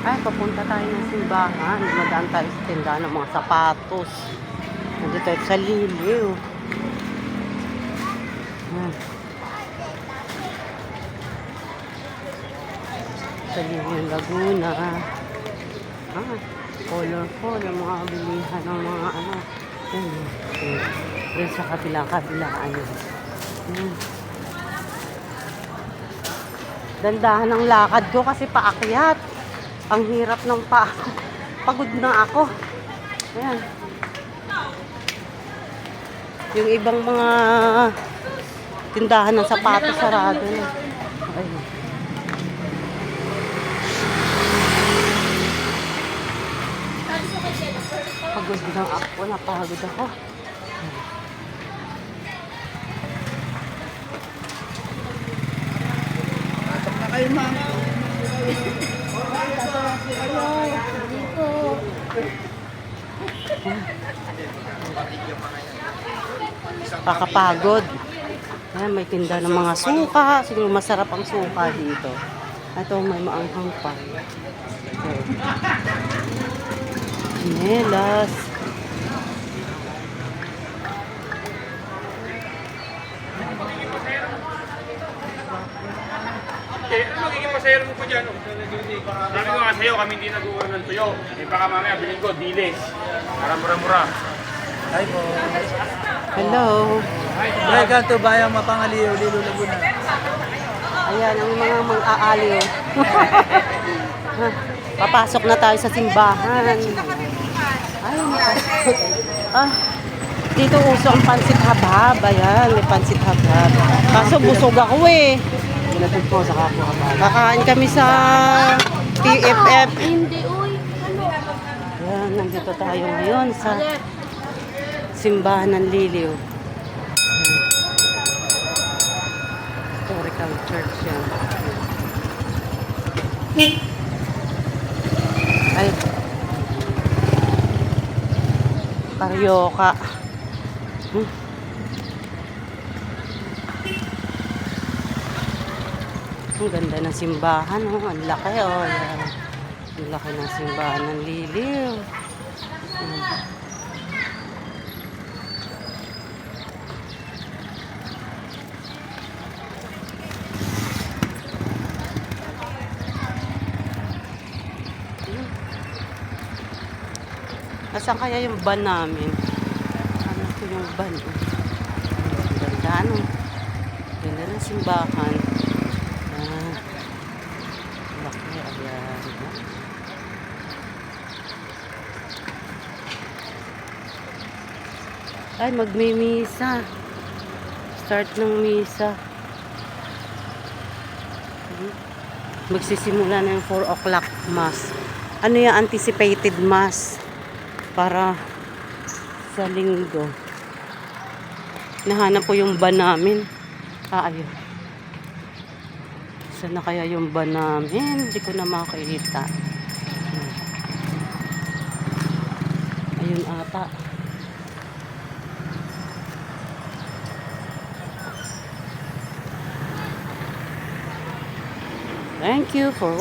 Ay, papunta tayo ng simbahan. Madaan tayo sa tindahan ng mga sapatos. Nandito tayo sa Liliw. Sa Liliw, Laguna. Colorful yung mga bilihan ng mga ano. Doon sa kabila-kabilaan. Dandahan ang lakad ko kasi paakyat. Ang hirap ng paa. Pagod na ako. Ayan. Yung ibang mga tindahan ng sapatos sarado na. Ayun. Pagod na ako. Napagod ako. Pasok na kayo, ma'am. Kakapagod. Ayan, may tinda ng mga suka. Siguro masarap ang suka dito. Ito, may maanghang pa. Chinelas. Ano magiging pasayro mo po dyan? Sabi ko nga sa'yo, kami hindi nag-uwan ng tuyo. Eh baka mamaya bilhin ko, dilis. Para mura-mura. Hi po. Hello. Welcome to Bayang Mapangaliw, Lilo Laguna. Ayan, ang mga mang-aaliw. Papasok na tayo sa simbahan. Ay, dito uso ang pansit habhab. Ayan, may pansit habhab. Kaso busog ako eh. Ginatid po sa kapo habang. Kakain kami sa PFF. Hindi, uy. Ayan, nandito tayo ngayon sa simbahan ng Liliw. Historical church yan. Ay, Carioca. Ang ganda ng simbahan, oh. Ang laki, oh. Yan. Ang laki ng simbahan ng Liliw. Nasaan kaya yung van namin? Ano ko yung van? Ang ganda, no? Ganda ng simbahan. Laki, ayan. Ay, magmimisa. Start ng misa. Magsisimula na yung 4 o'clock mass. Ano yung anticipated mass? Para sa linggo. Nahanap ko yung van namin. Ayun. Saan na kaya yung van namin? Hindi ko na makita. Ayun ata. Thank you for watching.